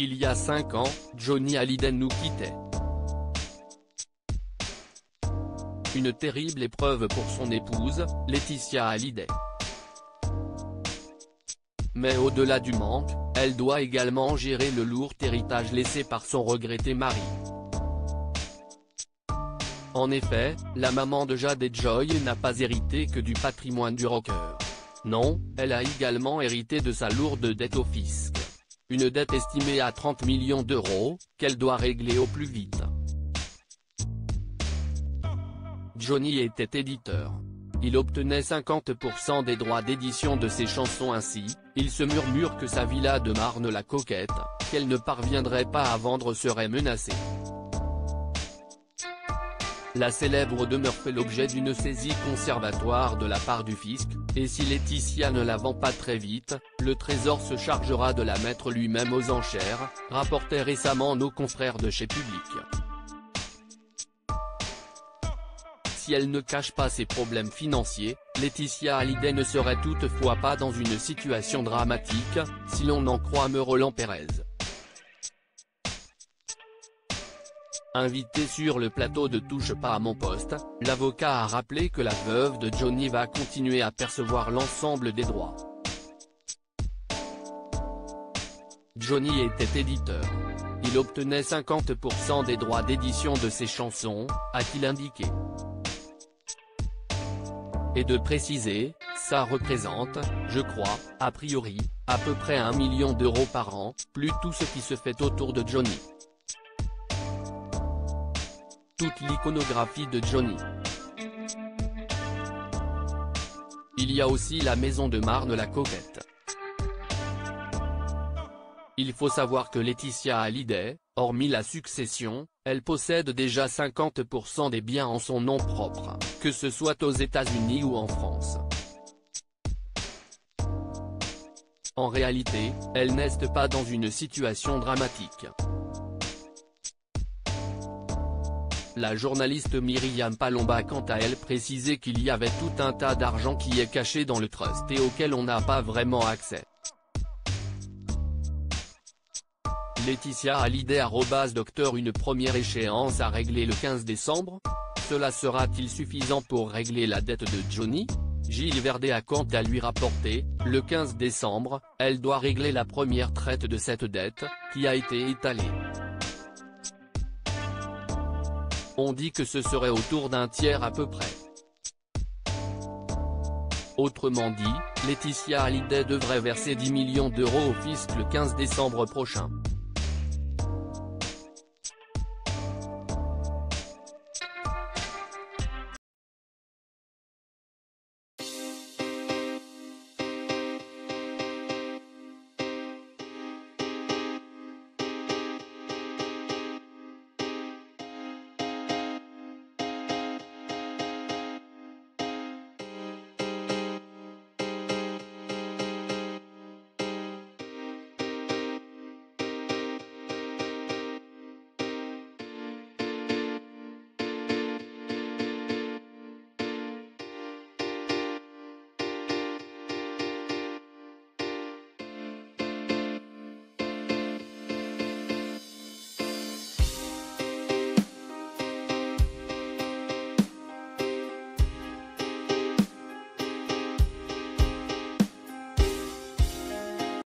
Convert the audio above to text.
Il y a 5 ans, Johnny Hallyday nous quittait. Une terrible épreuve pour son épouse, Laetitia Hallyday. Mais au-delà du manque, elle doit également gérer le lourd héritage laissé par son regretté mari. En effet, la maman de Jade et Joy n'a pas hérité que du patrimoine du rocker. Non, elle a également hérité de sa lourde dette au fisc. Une dette estimée à 30 millions d'euros, qu'elle doit régler au plus vite. Johnny était éditeur. Il obtenait 50% des droits d'édition de ses chansons. Ainsi, il se murmure que sa villa de Marne-la-Coquette, qu'elle ne parviendrait pas à vendre, serait menacée. La célèbre demeure fait l'objet d'une saisie conservatoire de la part du fisc, et si Laetitia ne la vend pas très vite, le Trésor se chargera de la mettre lui-même aux enchères, rapportaient récemment nos confrères de chez Public. Si elle ne cache pas ses problèmes financiers, Laetitia Hallyday ne serait toutefois pas dans une situation dramatique, si l'on en croit Roland Pérez. Invité sur le plateau de Touche pas à mon poste, l'avocat a rappelé que la veuve de Johnny va continuer à percevoir l'ensemble des droits. Johnny était éditeur. Il obtenait 50% des droits d'édition de ses chansons, a-t-il indiqué. Et de préciser, ça représente, je crois, a priori, à peu près 1 million d'euros par an, plus tout ce qui se fait autour de Johnny. Toute l'iconographie de Johnny. Il y a aussi la maison de Marne-la-Coquette. Il faut savoir que Laetitia Hallyday, hormis la succession, elle possède déjà 50% des biens en son nom propre, que ce soit aux États-Unis ou en France. En réalité, elle n'est pas dans une situation dramatique. La journaliste Myriam Palomba quant à elle précisait qu'il y avait tout un tas d'argent qui est caché dans le trust et auquel on n'a pas vraiment accès. Laetitia Hallyday @docteur Une première échéance à régler le 15 décembre. Cela sera-t-il suffisant pour régler la dette de Johnny? Gilles Verdet a quant à lui rapporté, le 15 décembre, elle doit régler la première traite de cette dette, qui a été étalée. On dit que ce serait autour d'un tiers à peu près. Autrement dit, Laetitia Hallyday devrait verser 10 millions d'euros au fisc le 15 décembre prochain.